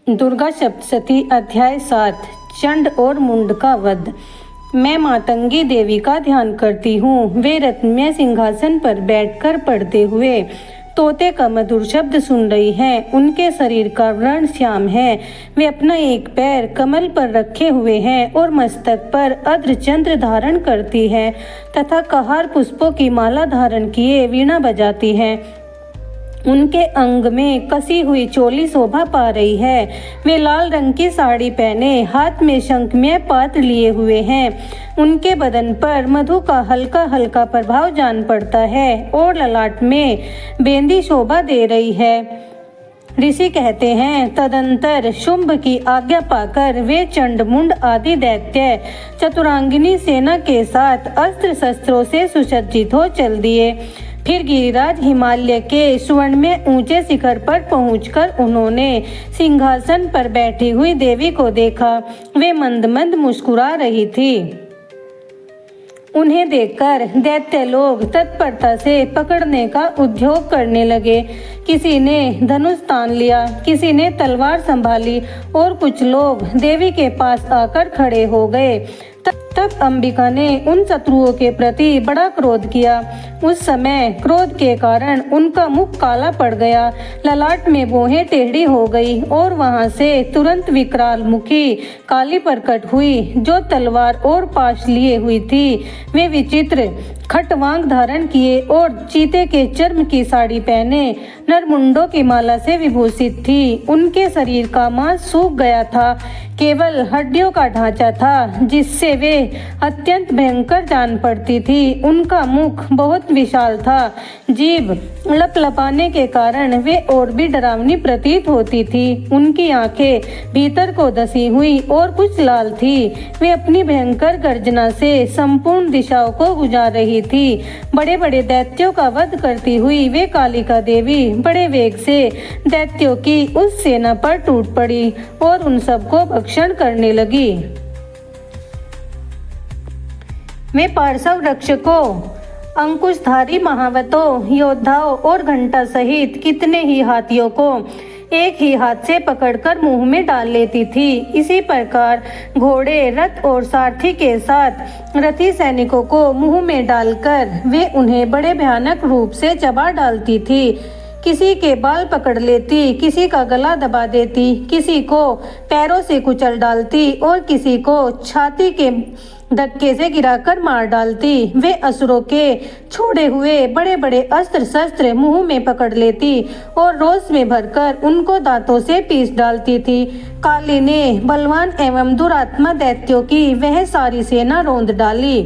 दुर्गा सप्तशती अध्याय 7 चंड और मुंड का वध। मैं मातंगी देवी का ध्यान करती हूँ। वे रत्नमय सिंहासन पर बैठकर पढ़ते हुए तोते का मधुर शब्द सुन रही हैं। उनके शरीर का वर्ण श्याम है। वे अपना एक पैर कमल पर रखे हुए हैं और मस्तक पर अर्धचंद्र धारण करती है तथा कहार पुष्पों की माला धारण किए वीणा बजाती है। उनके अंग में कसी हुई चोली शोभा पा रही है। वे लाल रंग की साड़ी पहने हाथ में शंखमय पात्र लिए हुए हैं। उनके बदन पर मधु का हल्का हल्का प्रभाव जान पड़ता है और ललाट में बेंदी शोभा दे रही है। ऋषि कहते हैं, तदंतर शुंभ की आज्ञा पाकर वे चंड मुंड आदि दैत्य चतुरांगिनी सेना के साथ अस्त्र शस्त्रों से सुसज्जित हो चल दिए। फिर गिरिराज हिमालय के स्वर्ण में ऊंचे शिखर पर पहुंचकर उन्होंने सिंहासन पर बैठी हुई देवी को देखा। वे मंद मंद मुस्कुरा रही थी। उन्हें देखकर दैत्य लोग तत्परता से पकड़ने का उद्योग करने लगे। किसी ने धनुष तान लिया, किसी ने तलवार संभाली और कुछ लोग देवी के पास आकर खड़े हो गए। तब अंबिका ने उन शत्रुओं के प्रति बड़ा क्रोध किया। उस समय क्रोध के कारण उनका मुख काला पड़ गया, ललाट में भौहें टेढ़ी हो गई और वहां से तुरंत विकराल मुखी काली प्रकट हुई, जो तलवार और पाश लिए हुई थी। वे विचित्र खटवांग धारण किए और चीते के चर्म की साड़ी पहने नरमुंडों की माला से विभूषित थी। उनके शरीर का मांस सूख गया था, केवल हड्डियों का ढांचा था जिससे वे अत्यंत भयंकर जान पड़ती थी। उनका मुख बहुत विशाल था, जीभ लपलपाने के कारण वे और भी डरावनी प्रतीत होती थी। उनकी आंखें भीतर को धसी हुई और कुछ लाल थी। वे अपनी भयंकर गर्जना से संपूर्ण दिशाओं को गुजार रही थी। बड़े बड़े दैत्यों का वध करती हुई वे कालिका देवी बड़े वेग से दैत्यों की उस सेना पर टूट पड़ी और उन सबको भक्षण करने लगी। वे पार्श्व रक्षकों, अंकुशधारी महावतों, योद्धाओं और घंटा सहित कितने ही हाथियों को एक ही हाथ से पकड़कर मुंह में डाल लेती थी। इसी प्रकार घोड़े, रथ और सारथी के साथ रथी सैनिकों को मुंह में डालकर वे उन्हें बड़े भयानक रूप से चबा डालती थी। किसी के बाल पकड़ लेती, किसी का गला दबा देती, किसी को पैरों से कुचल डालती और किसी को छाती के धक्के से गिराकर मार डालती। वे असुरों के छोड़े हुए बड़े बड़े अस्त्र शस्त्र मुंह में पकड़ लेती और रोष में भरकर उनको दांतों से पीस डालती थी। काली ने बलवान एवं दुरात्मा दैत्यों की वह सारी सेना रौंद डाली,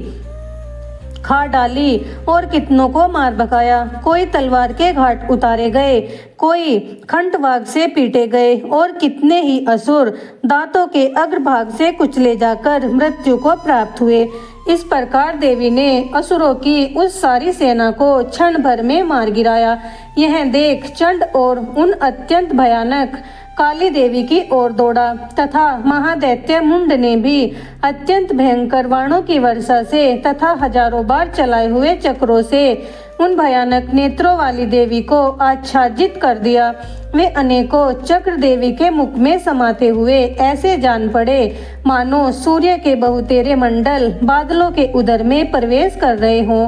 खा डाली और कितनों को मार भगाया। कोई तलवार के घाट उतारे गए, कोई खंडवाग से पीटे गए और कितने ही असुर दांतों के अग्रभाग से कुचले जाकर मृत्यु को प्राप्त हुए। इस प्रकार देवी ने असुरों की उस सारी सेना को क्षण भर में मार गिराया। यह देख चंड और उन अत्यंत भयानक काली देवी की ओर दौड़ा तथा महादैत्य मुंड ने भी अत्यंत भयंकर बाणों की वर्षा से तथा हजारों बार चलाए हुए चक्रों से उन भयानक नेत्रों वाली देवी को आच्छादित कर दिया। वे अनेकों चक्र देवी के मुख में समाते हुए ऐसे जान पड़े मानो सूर्य के बहुतेरे मंडल बादलों के उदर में प्रवेश कर रहे हों।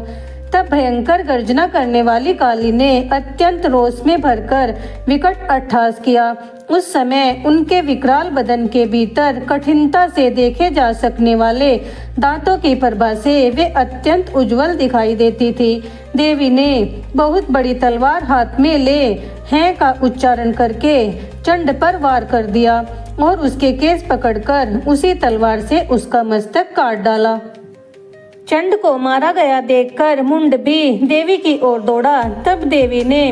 तब भयंकर गर्जना करने वाली काली ने अत्यंत रोष में भरकर विकट अट्टहास किया। उस समय उनके विकराल बदन के भीतर कठिनता से देखे जा सकने वाले दांतों की प्रभा से वे अत्यंत उज्जवल दिखाई देती थी। देवी ने बहुत बड़ी तलवार हाथ में ले हैं का उच्चारण करके चंड पर वार कर दिया और उसके केस पकड़कर उसी तलवार से उसका मस्तक काट डाला। चंड को मारा गया देखकर मुंड भी देवी की ओर दौड़ा। तब देवी ने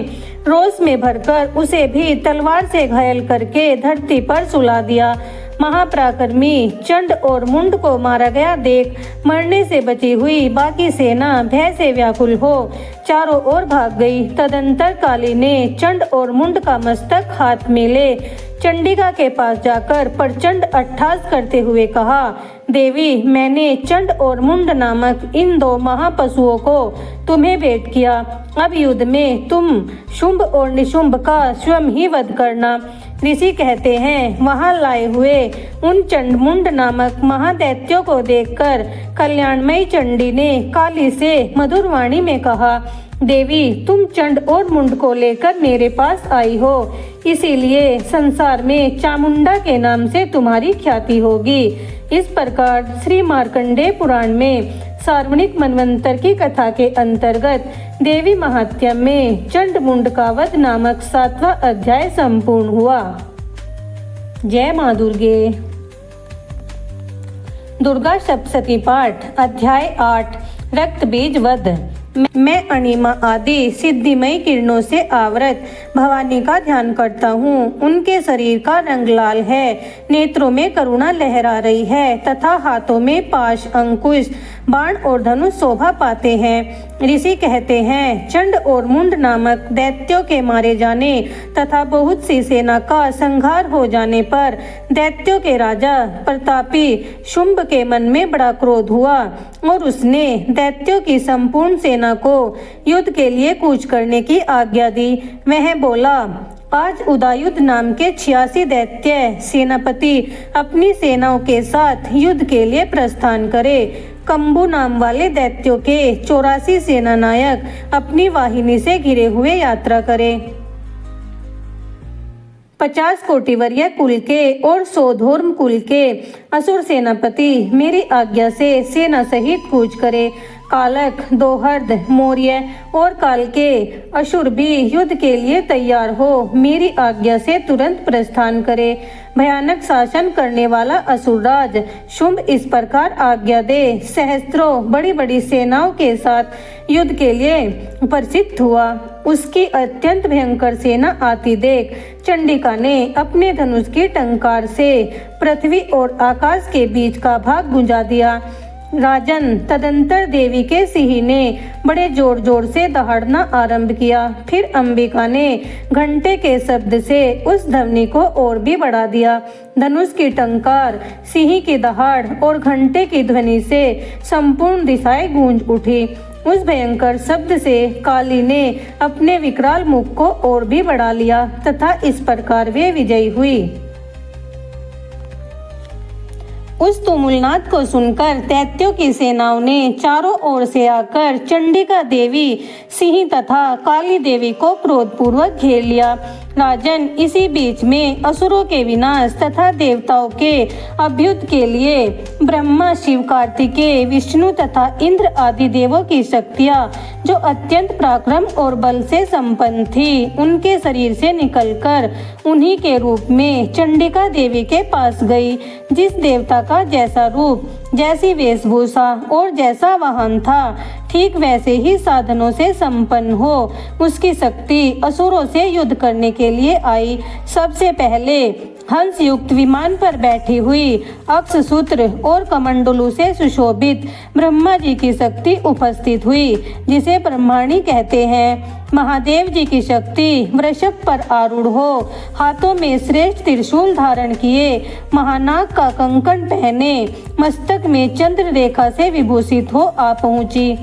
रोष में भरकर उसे भी तलवार से घायल करके धरती पर सुला दिया। महापराक्रमी चंड और मुंड को मारा गया देख मरने से बची हुई बाकी सेना भय से व्याकुल हो चारों ओर भाग गई। तदंतर काली ने चंड और मुंड का मस्तक हाथ में ले चंडिका के पास जाकर प्रचंड अट्टहास करते हुए कहा, देवी, मैंने चंड और मुंड नामक इन दो महापशुओं को तुम्हें भेंट किया। अब युद्ध में तुम शुंभ और निशुंभ का स्वयं ही वध करना। ऋषि कहते हैं, वहां लाए हुए उन चंडमुंड नामक महादैत्यों को देखकर कल्याणमयी चंडी ने काली से मधुर वाणी में कहा, देवी, तुम चंड और मुंड को लेकर मेरे पास आई हो, इसीलिए संसार में चामुंडा के नाम से तुम्हारी ख्याति होगी। इस प्रकार श्री मार्कंडेय पुराण में सार्वणिक मनवंतर की कथा के अंतर्गत देवी महात्म्य में चंड मुंड का वध नामक 7वां अध्याय संपूर्ण हुआ। जय मां दुर्गे। दुर्गा सप्तशती पाठ अध्याय 8 रक्त बीज वध। मैं अणिमा आदि सिद्धिमयी किरणों से आवृत भवानी का ध्यान करता हूँ। उनके शरीर का रंग लाल है, नेत्रों में करुणा लहरा रही है तथा हाथों में पाश, अंकुश, बाण और धनुष शोभा पाते हैं। ऋषि कहते हैं, चंड और मुंड नामक दैत्यों के मारे जाने तथा बहुत सी सेना का संहार हो जाने पर दैत्यों के राजा प्रतापी शुंभ के मन में बड़ा क्रोध हुआ और उसने दैत्यों की संपूर्ण सेना को युद्ध के लिए कूच करने की आज्ञा दी। वह बोला, आज उदायुध नाम के 86 दैत्य सेनापति अपनी सेनाओं के साथ युद्ध के लिए प्रस्थान करे। कंबू नाम वाले दैत्यों के 84 सेना नायक अपनी वाहिनी से घिरे हुए यात्रा करे। 50 कोटिवर्य कुल के और 100 धोर्म कुल के असुर सेनापति मेरी आज्ञा से सेना सहित कूच करे। कालक, दोहर्द, मौर्य और काल के असुर भी युद्ध के लिए तैयार हो मेरी आज्ञा से तुरंत प्रस्थान करे। भयानक शासन करने वाला असुरराज शुंभ इस प्रकार आज्ञा दे सहस्त्रों बड़ी बड़ी सेनाओं के साथ युद्ध के लिए प्रसिद्ध हुआ। उसकी अत्यंत भयंकर सेना आती देख चंडिका ने अपने धनुष की टंकार से पृथ्वी और आकाश के बीच का भाग गुंजा दिया। राजन, तदंतर देवी के सिंह ने बड़े जोर जोर से दहाड़ना आरंभ किया। फिर अंबिका ने घंटे के शब्द से उस ध्वनि को और भी बढ़ा दिया। धनुष की टंकार, सिंह की दहाड़ और घंटे की ध्वनि से संपूर्ण दिशाएं गूंज उठी। उस भयंकर शब्द से काली ने अपने विकराल मुख को और भी बढ़ा लिया तथा इस प्रकार वे विजयी हुई। उस तुमुलनाद को सुनकर दैत्यों की सेनाओं ने चारों ओर से आकर चंडिका देवी, सिंह तथा काली देवी को क्रोधपूर्वक घेर लिया। राजन, इसी बीच में असुरों के विनाश तथा देवताओं के अभ्युदय के लिए ब्रह्मा, शिव, कार्तिकेय, विष्णु तथा इंद्र आदि देवों की शक्तियां जो अत्यंत पराक्रम और बल से संपन्न थी, उनके शरीर से निकलकर उन्हीं के रूप में चंडिका देवी के पास गई। जिस देवता का जैसा रूप, जैसी वेशभूषा और जैसा वाहन था, ठीक वैसे ही साधनों से संपन्न हो उसकी शक्ति असुरों से युद्ध करने के लिए आई। सबसे पहले हंस युक्त विमान पर बैठी हुई अक्षसूत्र और कमंडलू से सुशोभित ब्रह्मा जी की शक्ति उपस्थित हुई, जिसे ब्रह्माणी कहते हैं। महादेव जी की शक्ति वृषभ पर आरूढ़ हो, हाथों में श्रेष्ठ त्रिशूल धारण किए, महानाग का कंकण पहने, मस्तक में चंद्र रेखा से विभूषित हो आ पहुंची।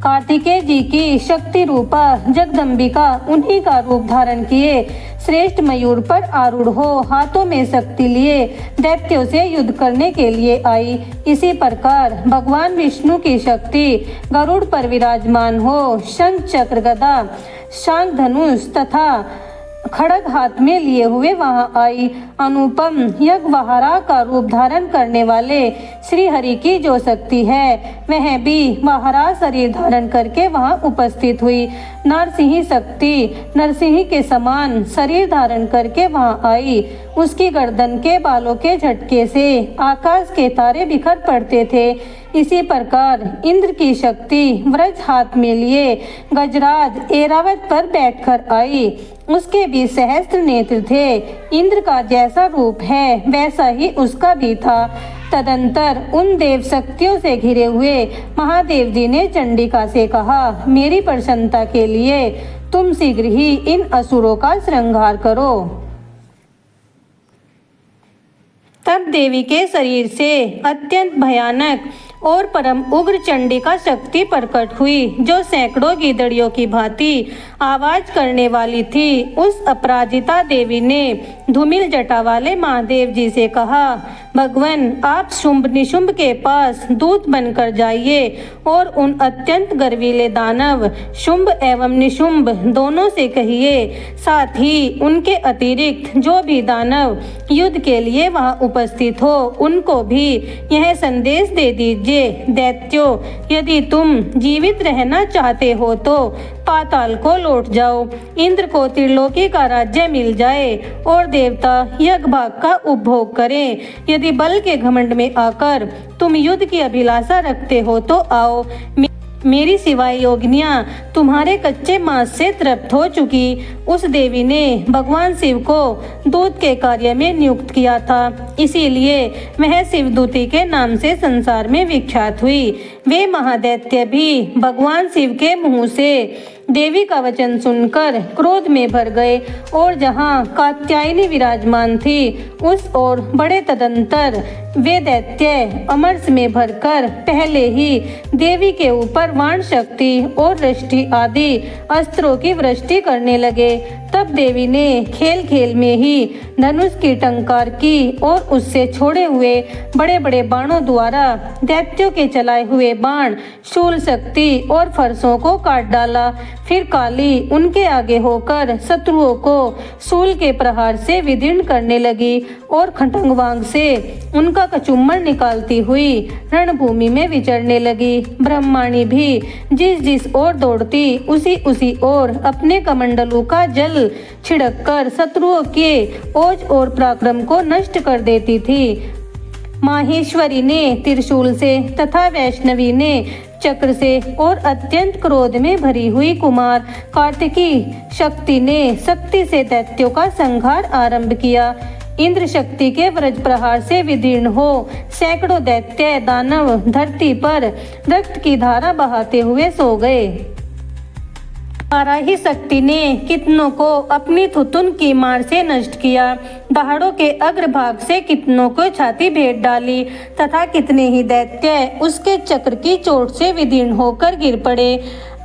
कार्तिकेय जी की शक्ति रूपा जगदम्बिका उन्हीं का रूप धारण किए श्रेष्ठ मयूर पर आरूढ़ हो, हाथों में शक्ति लिए दैत्यों से युद्ध करने के लिए आई। इसी प्रकार भगवान विष्णु की शक्ति गरुड़ पर विराजमान हो, शंख, चक्र, गदा, शांख, धनुष तथा खड़ग हाथ में लिए हुए वहां आई। अनुपम यज्ञवहारा का रूप धारण करने वाले श्री हरि की जो शक्ति है, वह भी वहारा शरीर धारण करके वहां उपस्थित हुई। नरसिंह शक्ति नरसिंह के समान शरीर धारण करके वहां आई। उसकी गर्दन के बालों के झटके से आकाश के तारे बिखर पड़ते थे। इसी प्रकार इंद्र की शक्ति वज्र हाथ में लिए गजराज ऐरावत पर बैठकर आई। उसके भी सहस्त्र नेत्र थे। इंद्र का जैसा रूप है वैसा ही उसका भी था। तदंतर उन देव शक्तियों से घिरे हुए महादेव जी ने चंडिका से कहा, मेरी प्रसन्नता के लिए तुम शीघ्र ही इन असुरों का श्रृंगार करो। तब देवी के शरीर से अत्यंत भयानक और परम उग्र चंडिका शक्ति प्रकट हुई, जो सैकड़ों गीदड़ियों की भांति आवाज करने वाली थी। उस अपराजिता देवी ने धूमिल जटा वाले महादेव जी से कहा, भगवान, आप शुंभ निशुंभ के पास दूत बनकर जाइए और उन अत्यंत गर्वीले दानव शुंभ एवं निशुंभ दोनों से कहिए, साथ ही उनके अतिरिक्त जो भी दानव युद्ध के लिए वहां उपस्थित हो उनको भी यह संदेश दे दीजिए, दैत्यों, यदि तुम जीवित रहना चाहते हो तो पाताल को लौट जाओ, इंद्र को त्रिलोकी का राज्य मिल जाए और देवता यज्ञभाग का उपभोग करें। यदि बल के घमंड में आकर तुम युद्ध की अभिलाषा रखते हो तो आओ, मेरी सिवाय योगिनियां तुम्हारे कच्चे मांस से तृप्त हो चुकी। उस देवी ने भगवान शिव को दूत के कार्य में नियुक्त किया था, इसीलिए वह शिवदूती के नाम से संसार में विख्यात हुई। वे महादैत्य भी भगवान शिव के मुंह से देवी का वचन सुनकर क्रोध में भर गए और जहाँ कात्यायनी विराजमान थी उस ओर बढ़े। तदंतर वे दैत्य अमरस में भरकर पहले ही देवी के ऊपर वाण शक्ति और वृष्टि आदि अस्त्रों की वृष्टि करने लगे। तब देवी ने खेल खेल में ही धनुष की टंकार की और उससे छोड़े हुए बड़े बड़े बाणों द्वारा दैत्यों के चलाए हुए बाण, शूल शक्ति और फरसों को काट डाला। फिर काली उनके आगे होकर शत्रुओं को शूल के प्रहार से विदीर्ण करने लगी और खंडंगवांग से उनका कचुम्बर निकालती हुई रणभूमि में विचरने लगी। ब्रह्माणी भी जिस जिस ओर दौड़ती उसी उसी ओर अपने कमंडलू का जल छिड़ककर शत्रुओं के ओज और पराक्रम को नष्ट कर देती थी। माहेश्वरी ने त्रिशूल से तथा वैष्णवी ने चक्र से और अत्यंत क्रोध में भरी हुई कुमार कार्तिकी शक्ति ने शक्ति से दैत्यों का संहार आरंभ किया। इंद्र शक्ति के वज्र प्रहार से विदीर्ण हो सैकड़ों दैत्य दानव धरती पर रक्त की धारा बहाते हुए सो गए। वाराही शक्ति ने कितनों को अपनी थुतुन की मार से नष्ट किया, दहाड़ों के अग्रभाग से कितनों को छाती भेद डाली तथा कितने ही दैत्य उसके चक्र की चोट से विदीर्ण होकर गिर पड़े।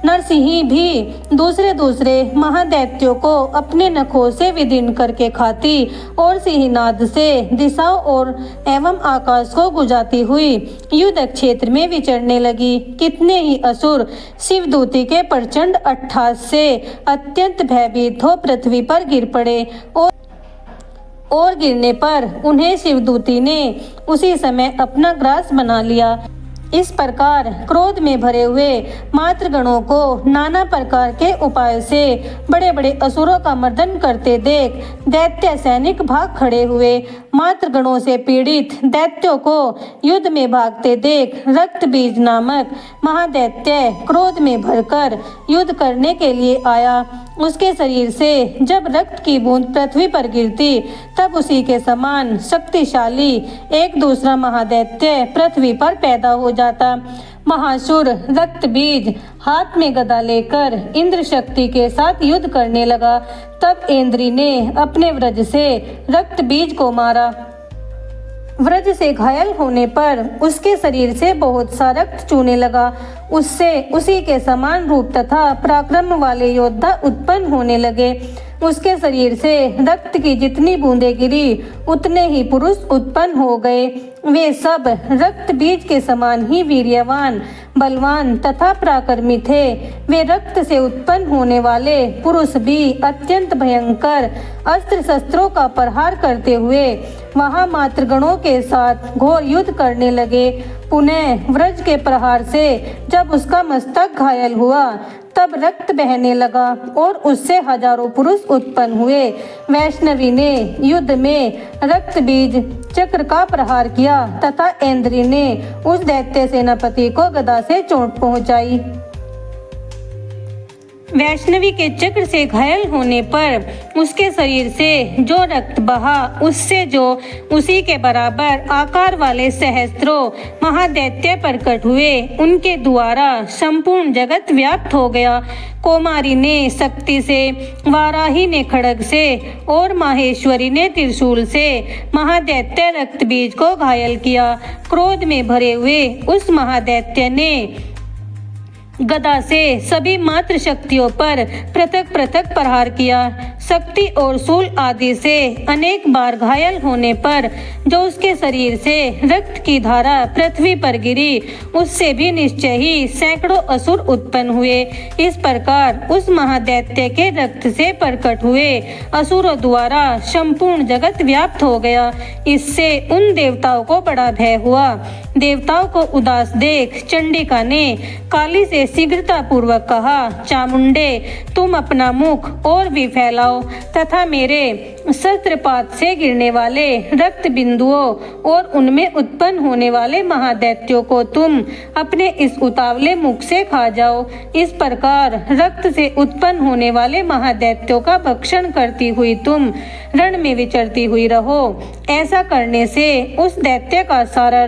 नरसिंही भी दूसरे दूसरे महादैत्यों को अपने नखों से विदीर्ण करके खाती और सिंहनाद से दिशाओं और एवं आकाश को गुजाती हुई युद्ध क्षेत्र में विचरने लगी। कितने ही असुर शिवदूती के प्रचंड अट्टहास से अत्यंत भयभीत हो पृथ्वी पर गिर पड़े और गिरने पर उन्हें शिवदूती ने उसी समय अपना ग्रास बना लिया। इस प्रकार क्रोध में भरे हुए मातृगणों को नाना प्रकार के उपाय से बड़े बड़े असुरों का मर्दन करते देख दैत्य सैनिक भाग खड़े हुए। मातृगणों से पीड़ित दैत्यों को युद्ध में भागते देख रक्त बीज नामक महादैत्य क्रोध में भरकर युद्ध करने के लिए आया। उसके शरीर से जब रक्त की बूंद पृथ्वी पर गिरती तब उसी के समान शक्तिशाली एक दूसरा महादैत्य पृथ्वी पर पैदा हो जाता। महासुर रक्त बीज हाथ में गदा लेकर इंद्र शक्ति के साथ युद्ध करने लगा। तब इंद्री ने अपने वज्र से रक्त बीज को मारा। वज्र से घायल होने पर उसके शरीर से बहुत सा रक्त चूने लगा। उससे उसी के समान रूप तथा पराक्रम वाले योद्धा उत्पन्न होने लगे। उसके शरीर से रक्त की जितनी बूंदें गिरी उतने ही पुरुष उत्पन्न हो गए। वे सब रक्त बीज के समान ही वीर्यवान, बलवान तथा पराक्रमी थे। वे रक्त से उत्पन्न होने वाले पुरुष भी अत्यंत भयंकर अस्त्र शस्त्रों का प्रहार करते हुए वहां मातृगणों के साथ घोर युद्ध करने लगे। पुनः वज्र के प्रहार से जब उसका मस्तक घायल हुआ तब रक्त बहने लगा और उससे हजारों पुरुष उत्पन्न हुए। वैष्णवी ने युद्ध में रक्त बीज चक्र का प्रहार किया तथा इंद्री ने उस दैत्य सेनापति को गदा से चोट पहुंचाई। वैष्णवी के चक्र से घायल होने पर उसके शरीर से जो रक्त बहा, उससे जो उसी के बराबर आकार वाले सहस्त्रों महादैत्य प्रकट हुए, उनके द्वारा संपूर्ण जगत व्याप्त हो गया। कौमारी ने शक्ति से, वाराही ने खड्ग से और माहेश्वरी ने त्रिशूल से महादैत्य रक्त बीज को घायल किया। क्रोध में भरे हुए उस महादैत्य ने गदा से सभी मात्र शक्तियों पर पृथक पृथक प्रहार किया। शक्ति और शूल आदि से अनेक बार घायल होने पर जो उसके शरीर से रक्त की धारा पृथ्वी पर गिरी, उससे भी निश्चय ही सैकड़ों असुर उत्पन्न हुए। इस प्रकार उस महादैत्य के रक्त से प्रकट हुए असुरों द्वारा संपूर्ण जगत व्याप्त हो गया। इससे उन देवताओं को बड़ा भय हुआ। देवताओं को उदास देख चंडिका ने काली से शीघ्रता पूर्वक कहा, चामुंडे, तुम अपना मुख और भी फैलाओ तथा मेरे शस्त्रपात से गिरने वाले रक्त बिंदुओं और उनमें उत्पन्न होने वाले महादैत्यों को तुम अपने इस उतावले मुख से खा जाओ। इस प्रकार रक्त से उत्पन्न होने वाले महादैत्यों का भक्षण करती हुई तुम रण में विचरती हुई रहो। ऐसा करने से उस दैत्य का सारा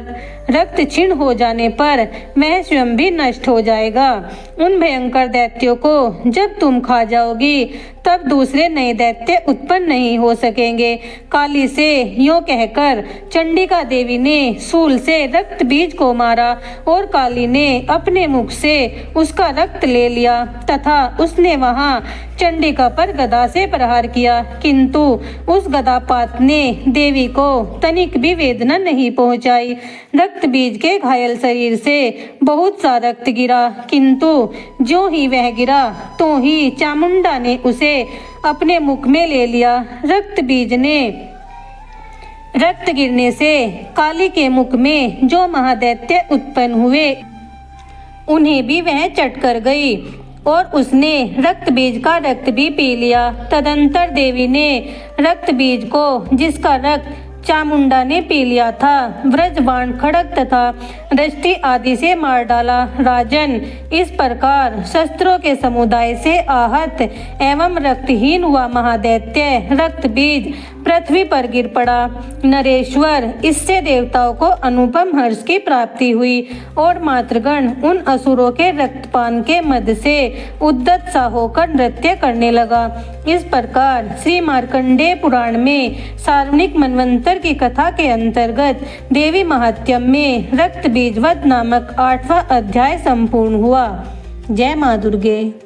रक्त क्षीण हो जाने पर वह स्वयं भी नष्ट हो जाएगा। उन भयंकर दैत्यों को जब तुम खा जाओगी तब दूसरे नए दैत्य उत्पन्न नहीं हो सकेंगे। काली से यूं कहकर चंडिका देवी ने शूल से रक्त बीज को मारा और काली ने अपने मुख से उसका रक्त ले लिया तथा उसने वहां चंडिका पर गदा से प्रहार किया, किंतु उस गदापात ने देवी को तनिक भी वेदना नहीं पहुंचाई। रक्त बीज के घायल शरीर से बहुत सा रक्त गिरा, किंतु जो ही वह गिरा तो ही चामुंडा ने उसे अपने मुख में ले लिया। रक्त बीज ने रक्त गिरने से काली के मुख में जो महादैत्य उत्पन्न हुए उन्हें भी वह चट कर गई और उसने रक्त बीज का रक्त भी पी लिया। तदंतर देवी ने रक्त बीज को, जिसका रक्त चामुंडा ने पी लिया था, व्रजबाण, खड्ग तथा दृष्टि आदि से मार डाला। राजन, इस प्रकार शस्त्रों के समुदाय से आहत एवं रक्तहीन हुआ महादैत्य रक्त बीज पृथ्वी पर गिर पड़ा। नरेश्वर, इससे देवताओं को अनुपम हर्ष की प्राप्ति हुई और मातृगण उन असुरों के रक्तपान के मद से उद्यत सा होकर नृत्य करने लगा। इस प्रकार श्री मार्कंडेय पुराण में सार्वनिक मनवंतर की कथा के अंतर्गत देवी महात्म्य में रक्त बीजवध नामक 8वां अध्याय संपूर्ण हुआ। जय मां दुर्गे।